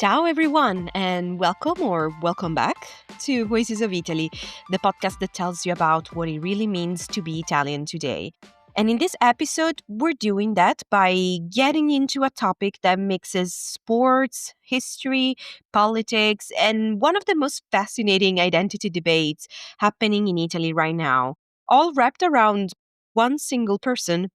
Ciao, everyone, and welcome back to Voices of Italy, the podcast that tells you about what it really means to be Italian today. And in this episode, we're doing that by getting into a topic that mixes sports, history, politics, and one of the most fascinating identity debates happening in Italy right now, all wrapped around one single person,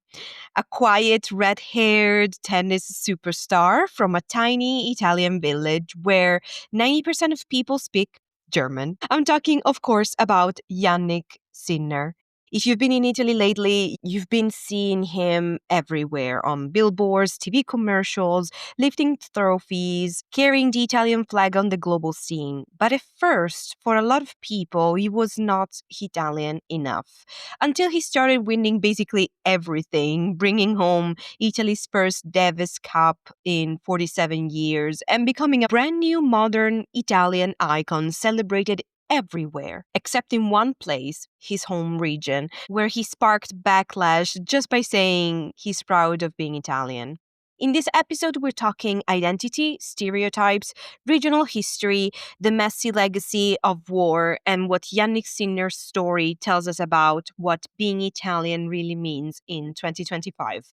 a quiet red haired tennis superstar from a tiny Italian village where 90% of people speak German. I'm talking, of course, about Yannick Sinner. If you've been in Italy lately, you've been seeing him everywhere on billboards, TV commercials, lifting trophies, carrying the Italian flag on the global scene. But at first, for a lot of people, he was not Italian enough until he started winning basically everything, bringing home Italy's first Davis Cup in 47 years and becoming a brand new modern Italian icon celebrated everywhere, except in one place, his home region, where he sparked backlash just by saying he's proud of being Italian. In this episode, we're talking identity, stereotypes, regional history, the messy legacy of war, and what Yannick Sinner's story tells us about what being Italian really means in 2025.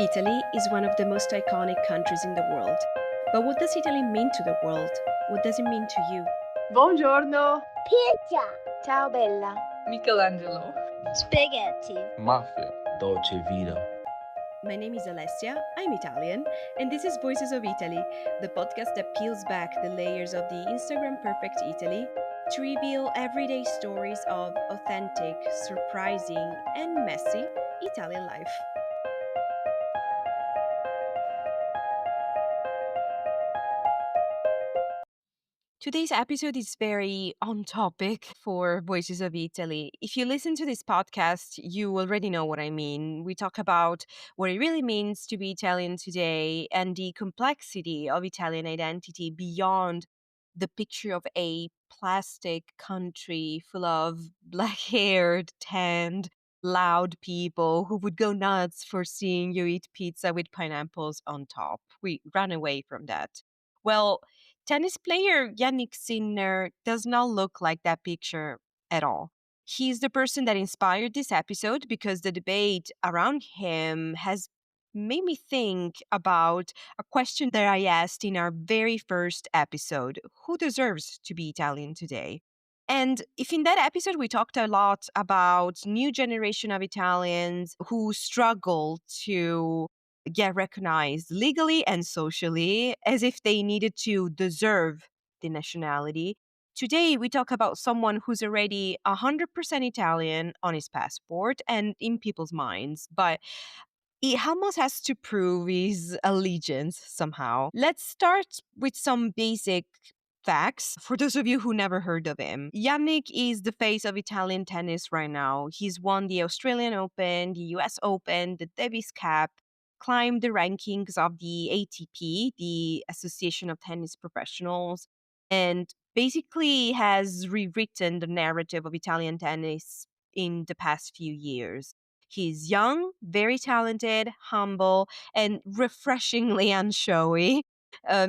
Italy is one of the most iconic countries in the world. But what does Italy mean to the world? What does it mean to you? Buongiorno. Pizza. Ciao Bella. Michelangelo. Spaghetti. Mafia. Dolce Vita. My name is Alessia, I'm Italian, and this is Voices of Italy, the podcast that peels back the layers of the Instagram perfect Italy to reveal everyday stories of authentic, surprising, and messy Italian life. Today's episode is very on topic for Voices of Italy. If you listen to this podcast, you already know what I mean. We talk about what it really means to be Italian today and the complexity of Italian identity beyond the picture of a plastic country full of black haired, tanned, loud people who would go nuts for seeing you eat pizza with pineapples on top. We ran away from that. Well, tennis player Yannick Sinner does not look like that picture at all. He's the person that inspired this episode because the debate around him has made me think about a question that I asked in our very first episode: who deserves to be Italian today? And if in that episode we talked a lot about new generation of Italians who struggle to get recognized legally and socially as if they needed to deserve the nationality. Today, we talk about someone who's already 100% Italian on his passport and in people's minds, but he almost has to prove his allegiance somehow. Let's start with some basic facts for those of you who never heard of him. Yannick is the face of Italian tennis right now. He's won the Australian Open, the US Open, the Davis Cup, climbed the rankings of the ATP, the Association of Tennis Professionals, and basically has rewritten the narrative of Italian tennis in the past few years. He's young, very talented, humble, and refreshingly unshowy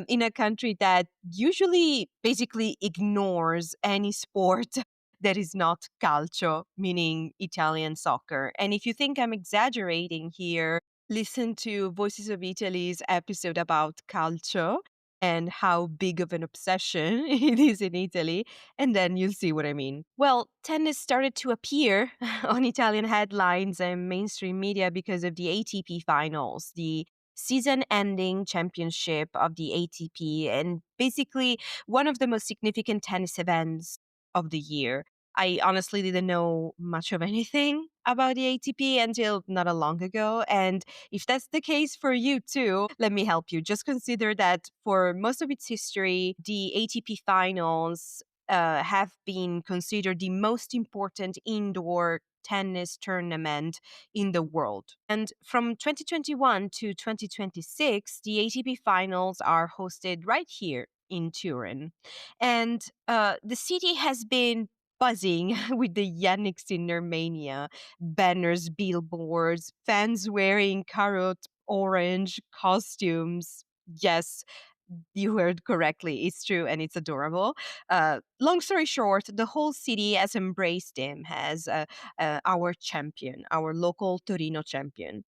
in a country that usually basically ignores any sport that is not calcio, meaning Italian soccer. And if you think I'm exaggerating here, listen to Voices of Italy's episode about calcio and how big of an obsession it is in Italy, and then you'll see what I mean. Well, tennis started to appear on Italian headlines and mainstream media because of the ATP finals, the season ending championship of the ATP, and basically one of the most significant tennis events of the year. I honestly didn't know much of anything about the ATP until not a long ago. And if that's the case for you too, let me help you. Just consider that for most of its history, the ATP finals have been considered the most important indoor tennis tournament in the world. And from 2021 to 2026, the ATP finals are hosted right here in Turin. And the city has been buzzing with the Yannick Sinner mania: banners, billboards, fans wearing carrot orange costumes, Yes, you heard correctly. It's true and it's adorable. Long story short, the whole city has embraced him as our champion, our local Torino champion.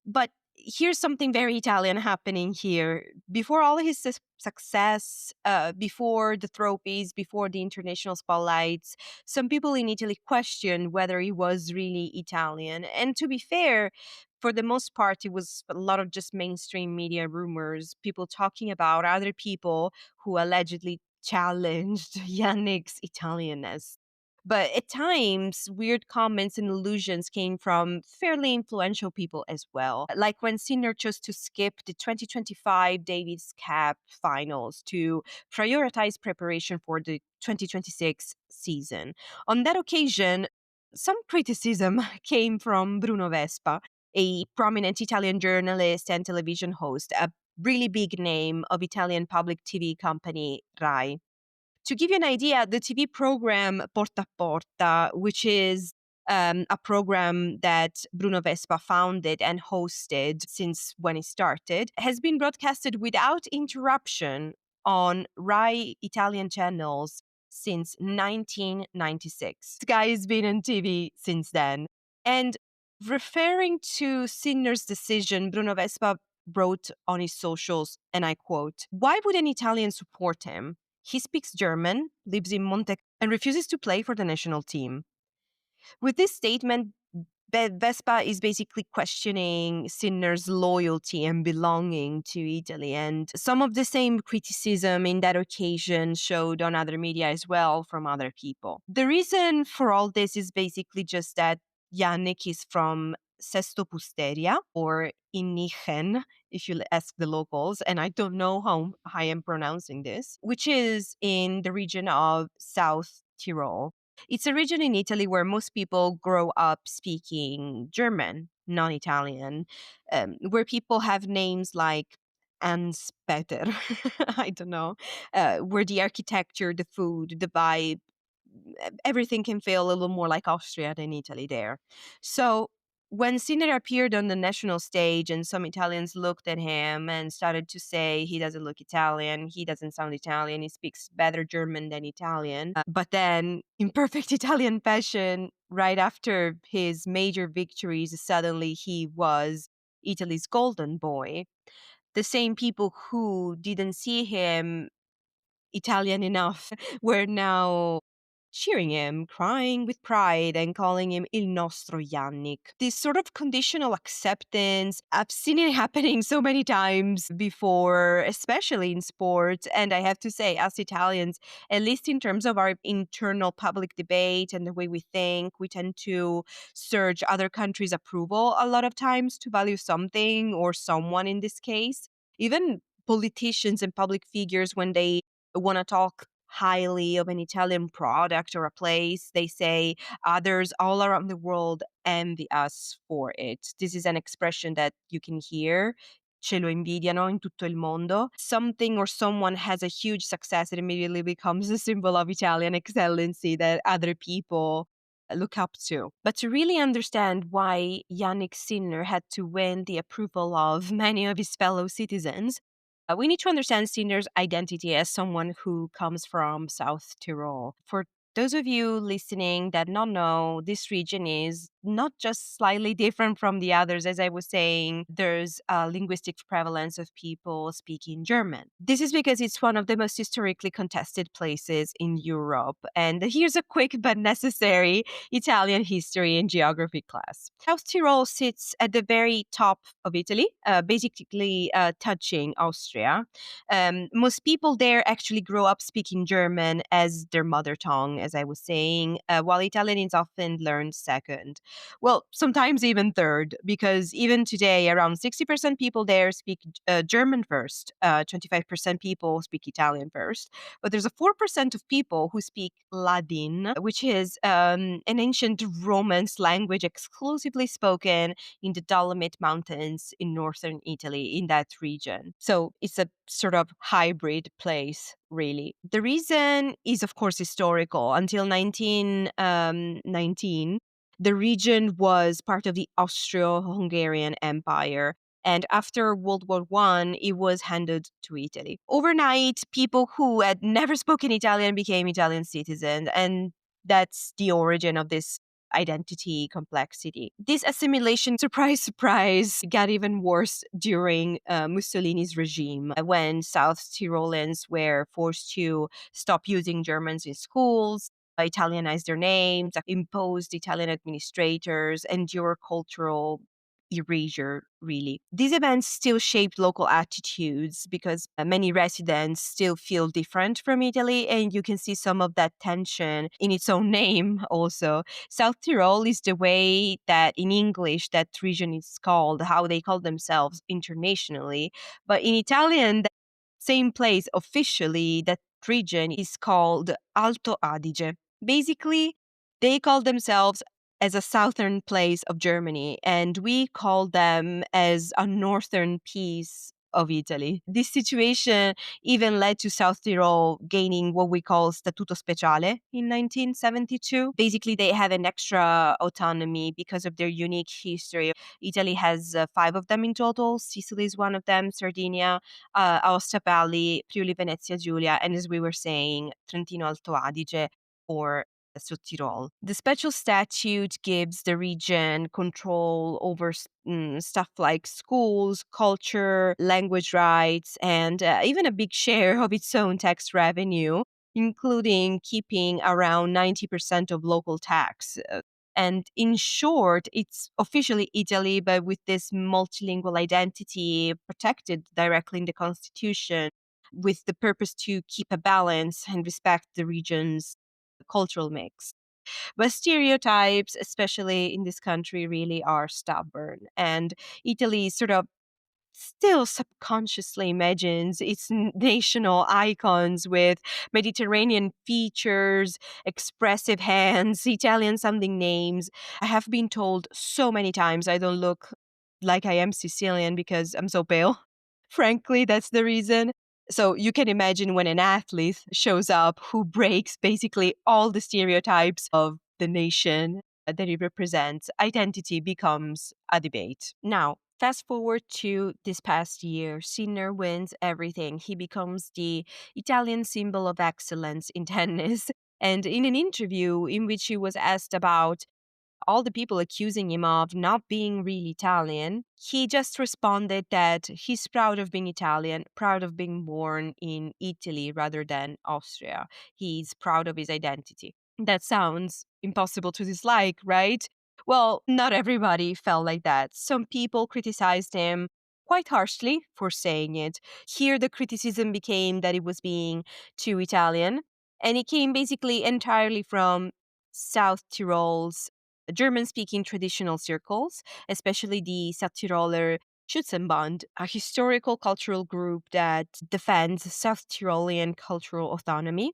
But here's something very Italian happening here. Before all his success, before the trophies, before the international spotlights, some people in Italy questioned whether he was really Italian. And to be fair, for the most part, it was a lot of just mainstream media rumors, people talking about other people who allegedly challenged Yannick's Italianness. But at times, weird comments and allusions came from fairly influential people as well. Like when Sinner chose to skip the 2025 Davis Cup finals to prioritize preparation for the 2026 season. On that occasion, some criticism came from Bruno Vespa, a prominent Italian journalist and television host, a really big name of Italian public TV company Rai. To give you an idea, the TV program Porta a Porta, which is a program that Bruno Vespa founded and hosted since when it started, has been broadcasted without interruption on Rai Italian channels since 1996. This guy has been on TV since then. And referring to Sinner's decision, Bruno Vespa wrote on his socials, and I quote, "Why would an Italian support him? He speaks German, lives in Monte, and refuses to play for the national team." With this statement, Vespa is basically questioning Sinner's loyalty and belonging to Italy. And some of the same criticism in that occasion showed on other media as well from other people. The reason for all this is basically just that Yannick is from Sesto Pusteria, or Inichen, if you ask the locals, and I don't know how I am pronouncing this, which is in the region of South Tyrol. It's a region in Italy where most people grow up speaking German, non Italian, where people have names like Anspeter. I don't know, where the architecture, the food, the vibe, everything can feel a little more like Austria than Italy there. So when Sinner appeared on the national stage and some Italians looked at him and started to say he doesn't look Italian, he doesn't sound Italian, he speaks better German than Italian. But then, in perfect Italian fashion, right after his major victories, suddenly he was Italy's golden boy. The same people who didn't see him Italian enough were now cheering him, crying with pride, and calling him Il nostro Yannick. This sort of conditional acceptance, I've seen it happening so many times before, especially in sports. And I have to say, as Italians, at least in terms of our internal public debate and the way we think, we tend to search other countries' approval a lot of times to value something or someone in this case. Even politicians and public figures, when they want to talk highly of an Italian product or a place, they say others all around the world envy us for it. This is an expression that you can hear. Ce lo invidiano in tutto il mondo. Something or someone has a huge success, it immediately becomes a symbol of Italian excellency that other people look up to. But to really understand why Yannick Sinner had to win the approval of many of his fellow citizens, we need to understand Sinner's identity as someone who comes from South Tyrol. For those of you listening that don't know, this region is not just slightly different from the others. As I was saying, there's a linguistic prevalence of people speaking German. This is because it's one of the most historically contested places in Europe. And here's a quick but necessary Italian history and geography class. South Tyrol sits at the very top of Italy, basically touching Austria. Most people there actually grow up speaking German as their mother tongue, as I was saying, while Italian is often learned second. Well, sometimes even third, because even today, around 60% people there speak German first, 25% people speak Italian first. But there's a 4% of people who speak Ladin, which is an ancient Romance language exclusively spoken in the Dolomite Mountains in northern Italy, in that region. So it's a sort of hybrid place, really. The reason is, of course, historical. Until 1919, the region was part of the Austro-Hungarian Empire. And after World War One, it was handed to Italy. Overnight, people who had never spoken Italian became Italian citizens, and that's the origin of this identity complexity. This assimilation, surprise, surprise, got even worse during Mussolini's regime when South Tyrolians were forced to stop using Germans in schools, Italianize their names, imposed Italian administrators, endure cultural erasure, really. These events still shaped local attitudes because many residents still feel different from Italy, and you can see some of that tension in its own name also. South Tyrol is the way that in English that region is called, how they call themselves internationally. But in Italian, that same place officially, that region is called Alto Adige. Basically, they call themselves as a southern place of Germany, and we call them as a northern piece of Italy. This situation even led to South Tyrol gaining what we call Statuto Speciale in 1972. Basically, they have an extra autonomy because of their unique history. Italy has five of them in total. Sicily is one of them, Sardinia, Aosta Valley, Friuli Venezia Giulia, and as we were saying, Trentino Alto Adige or South Tyrol. The special statute gives the region control over stuff like schools, culture, language rights, and even a big share of its own tax revenue, including keeping around 90% of local tax. And in short, it's officially Italy, but with this multilingual identity protected directly in the constitution, with the purpose to keep a balance and respect the region's cultural mix. But stereotypes, especially in this country, really are stubborn. And Italy sort of still subconsciously imagines its national icons with Mediterranean features, expressive hands, Italian sounding names. I have been told so many times I don't look like I am Sicilian because I'm so pale. Frankly, that's the reason. So you can imagine when an athlete shows up who breaks basically all the stereotypes of the nation that he represents, identity becomes a debate. Now, fast forward to this past year, Sinner wins everything. He becomes the Italian symbol of excellence in tennis. And in an interview in which he was asked about all the people accusing him of not being really Italian, he just responded that he's proud of being Italian, proud of being born in Italy rather than Austria. He's proud of his identity. That sounds impossible to dislike, right? Well, not everybody felt like that. Some people criticized him quite harshly for saying it. Here, the criticism became that it was being too Italian, and it came basically entirely from South Tyrol's German speaking traditional circles, especially the South Tiroler Schützenbund, a historical cultural group that defends South Tyrolean cultural autonomy.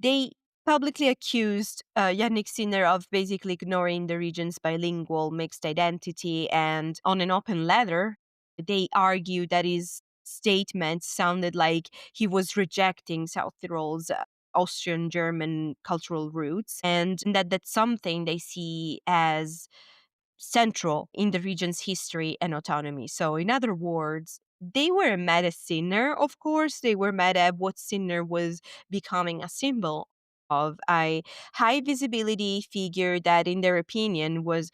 They publicly accused Yannick Sinner of basically ignoring the region's bilingual mixed identity, and on an open letter, they argued that his statement sounded like he was rejecting South Tyrol's Austrian German cultural roots, and that that's something they see as central in the region's history and autonomy. So, in other words, they were mad at Sinner, of course. They were mad at what Sinner was becoming a symbol of, a high visibility figure that, in their opinion, was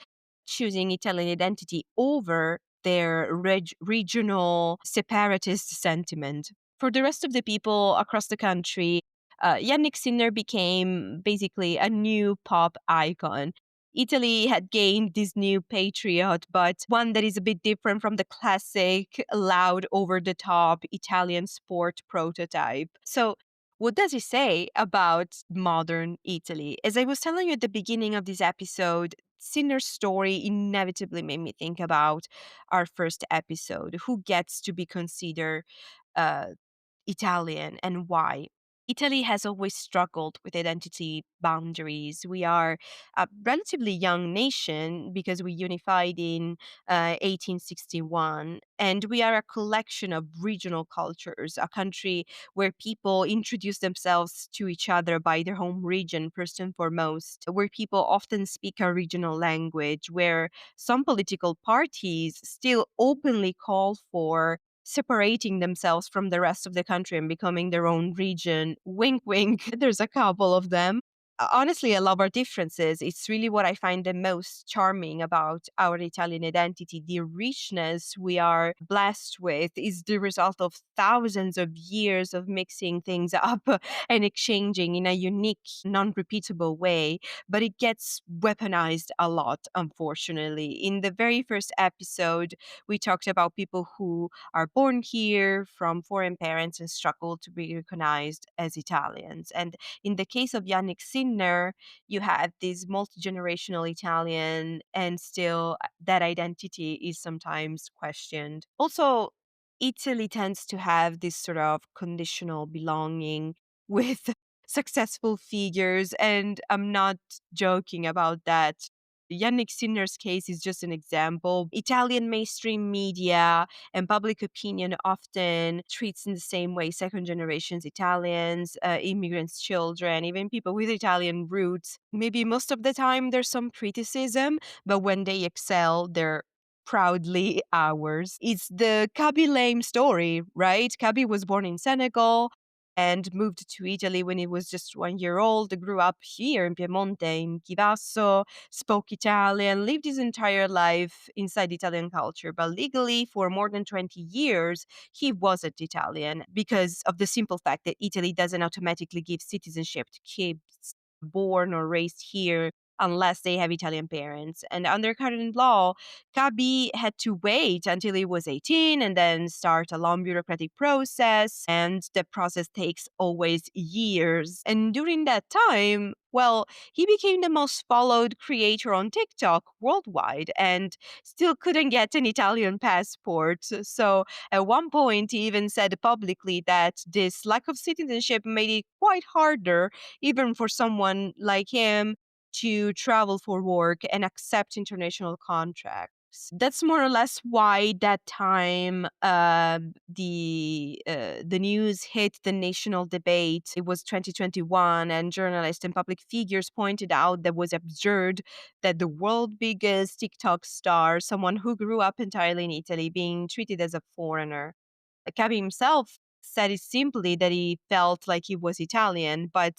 choosing Italian identity over their regional separatist sentiment. For the rest of the people across the country, Yannick Sinner became basically a new pop icon. Italy had gained this new patriot, but one that is a bit different from the classic, loud, over the top Italian sport prototype. So, what does it say about modern Italy? As I was telling you at the beginning of this episode, Sinner's story inevitably made me think about our first episode, who gets to be considered uh, Italian and why. Italy has always struggled with identity boundaries. We are a relatively young nation because we unified in 1861, and we are a collection of regional cultures, a country where people introduce themselves to each other by their home region, first and foremost, where people often speak a regional language, where some political parties still openly call for separating themselves from the rest of the country and becoming their own region. Wink, wink. There's a couple of them. Honestly, I love our differences. It's really what I find the most charming about our Italian identity. The richness we are blessed with is the result of thousands of years of mixing things up and exchanging in a unique, non repeatable way. But it gets weaponized a lot, unfortunately. In the very first episode, we talked about people who are born here from foreign parents and struggle to be recognized as Italians. And in the case of Yannick Sinner, you had this multi generational Italian, and still that identity is sometimes questioned. Also, Italy tends to have this sort of conditional belonging with successful figures, and I'm not joking about that. Yannick Sinner's case is just an example. Italian mainstream media and public opinion often treats in the same way second generations Italians, immigrants' children, even people with Italian roots. Maybe most of the time there's some criticism, but when they excel, they're proudly ours. It's the Kaby Lame story, right? Kaby was born in Senegal and moved to Italy when he was just 1 year old, grew up here in Piemonte, in Chivasso, spoke Italian, lived his entire life inside Italian culture. But legally, for more than 20 years, he wasn't Italian because of the simple fact that Italy doesn't automatically give citizenship to kids born or raised here unless they have Italian parents. And under current law, Kabi had to wait until he was 18 and then start a long bureaucratic process. And the process takes always years. And during that time, well, he became the most followed creator on TikTok worldwide and still couldn't get an Italian passport. So at one point, he even said publicly that this lack of citizenship made it quite harder, even for someone like him, to travel for work and accept international contracts. That's more or less why that time the news hit the national debate. It was 2021, and journalists and public figures pointed out that was absurd that the world biggest TikTok star, someone who grew up entirely in Italy, being treated as a foreigner. Cavi himself said it simply that he felt like he was Italian, but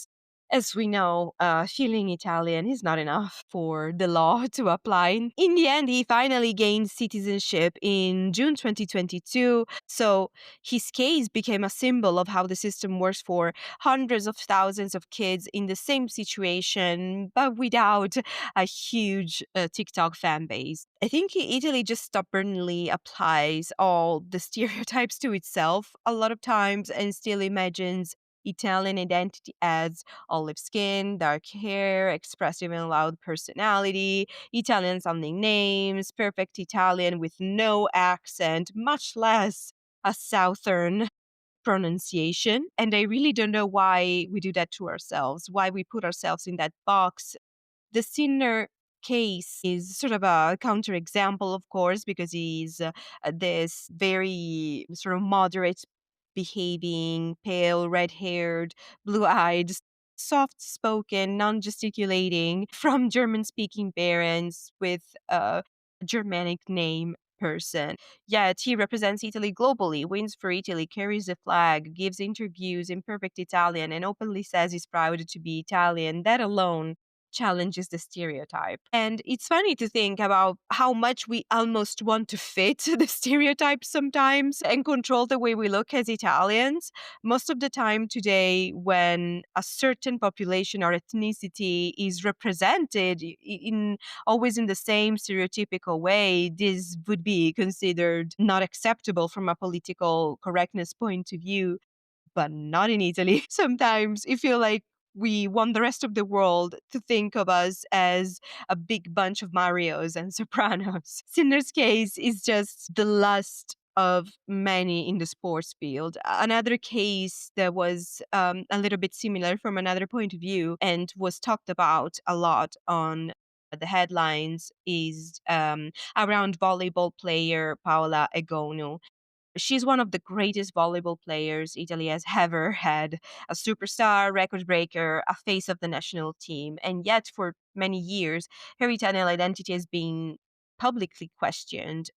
as we know, feeling Italian is not enough for the law to apply. In the end, he finally gained citizenship in June 2022. So his case became a symbol of how the system works for hundreds of thousands of kids in the same situation, but without a huge TikTok fan base. I think Italy just stubbornly applies all the stereotypes to itself a lot of times and still imagines Italian identity as olive skin, dark hair, expressive and loud personality, Italian sounding names, perfect Italian with no accent, much less a southern pronunciation. And I really don't know why we do that to ourselves, why we put ourselves in that box. The Sinner case is sort of a counterexample, of course, because he's this very sort of moderate behaving, pale, red haired, blue eyed, soft spoken, non gesticulating, from German speaking parents with a Germanic name person. Yet he represents Italy globally, wins for Italy, carries the flag, gives interviews in perfect Italian, and openly says he's proud to be Italian. That alone challenges the stereotype. And it's funny to think about how much we almost want to fit the stereotype sometimes and control the way we look as Italians. Most of the time today, when a certain population or ethnicity is represented in always in the same stereotypical way, this would be considered not acceptable from a political correctness point of view, but not in Italy. Sometimes you feel like we want the rest of the world to think of us as a big bunch of Marios and Sopranos. Sinner's case is just the last of many in the sports field. Another case that was a little bit similar from another point of view and was talked about a lot on the headlines is around volleyball player Paola Egonu. She's one of the greatest volleyball players Italy has ever had, a superstar, record breaker, a face of the national team. And yet, for many years, her Italian identity has been publicly questioned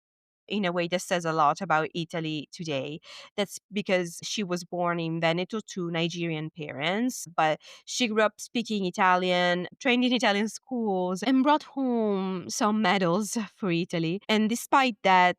in a way that says a lot about Italy today. That's because she was born in Veneto to Nigerian parents, but she grew up speaking Italian, trained in Italian schools, and brought home some medals for Italy. And despite that,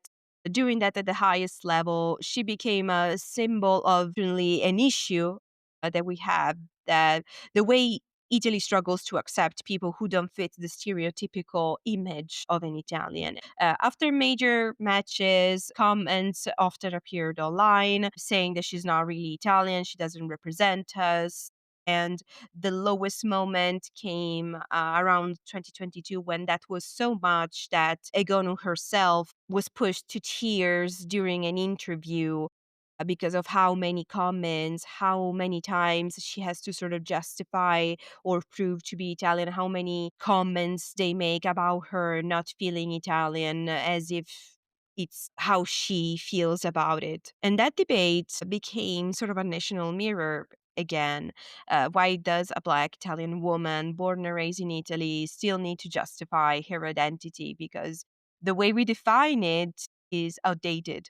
doing that at the highest level, she became a symbol of really an issue that we have, that the way Italy struggles to accept people who don't fit the stereotypical image of an Italian. After major matches, comments often appeared online saying that she's not really Italian, she doesn't represent us. And the lowest moment came around 2022 when that was so much that Egonu herself was pushed to tears during an interview because of how many comments, how many times she has to sort of justify or prove to be Italian, how many comments they make about her not feeling Italian as if it's how she feels about it. And that debate became sort of a national mirror again. Why does a Black Italian woman born and raised in Italy still need to justify her identity? Because the way we define it is outdated.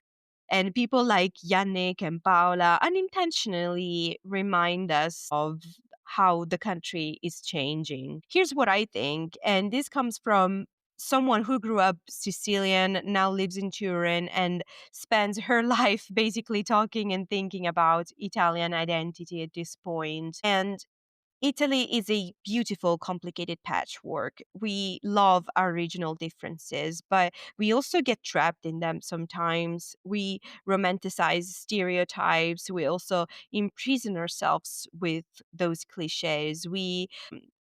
And people like Yannick and Paola unintentionally remind us of how the country is changing. Here's what I think, and this comes from someone who grew up Sicilian, now lives in Turin, and spends her life basically talking and thinking about Italian identity at this point. And Italy is a beautiful, complicated patchwork. We love our regional differences, but we also get trapped in them sometimes. We romanticize stereotypes. We also imprison ourselves with those cliches. We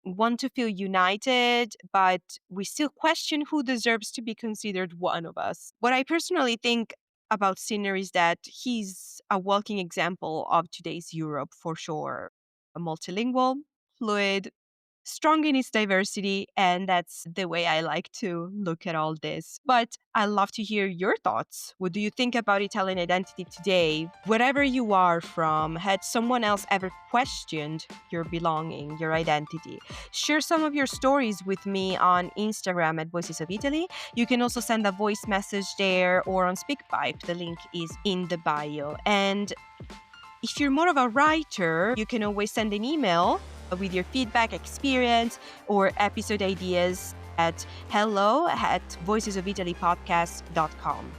want to feel united, but we still question who deserves to be considered one of us. What I personally think about Sinner is that he's a walking example of today's Europe for sure. A multilingual, fluid, strong in its diversity, and that's the way I like to look at all this. But I love to hear your thoughts. What do you think about Italian identity today? Wherever you are from, had someone else ever questioned your belonging, your identity? Share some of your stories with me on Instagram at Voices of Italy. You can also send a voice message there or on SpeakPipe. The link is in the bio. And if you're more of a writer, you can always send an email with your feedback, experience, or episode ideas at hello@voicesofitalypodcast.com.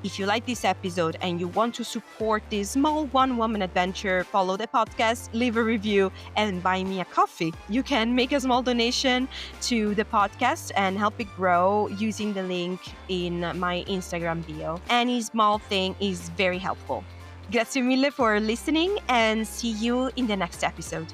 If you like this episode and you want to support this small one-woman adventure, follow the podcast, leave a review, and buy me a coffee. You can make a small donation to the podcast and help it grow using the link in my Instagram bio. Any small thing is very helpful. Grazie mille for listening and see you in the next episode.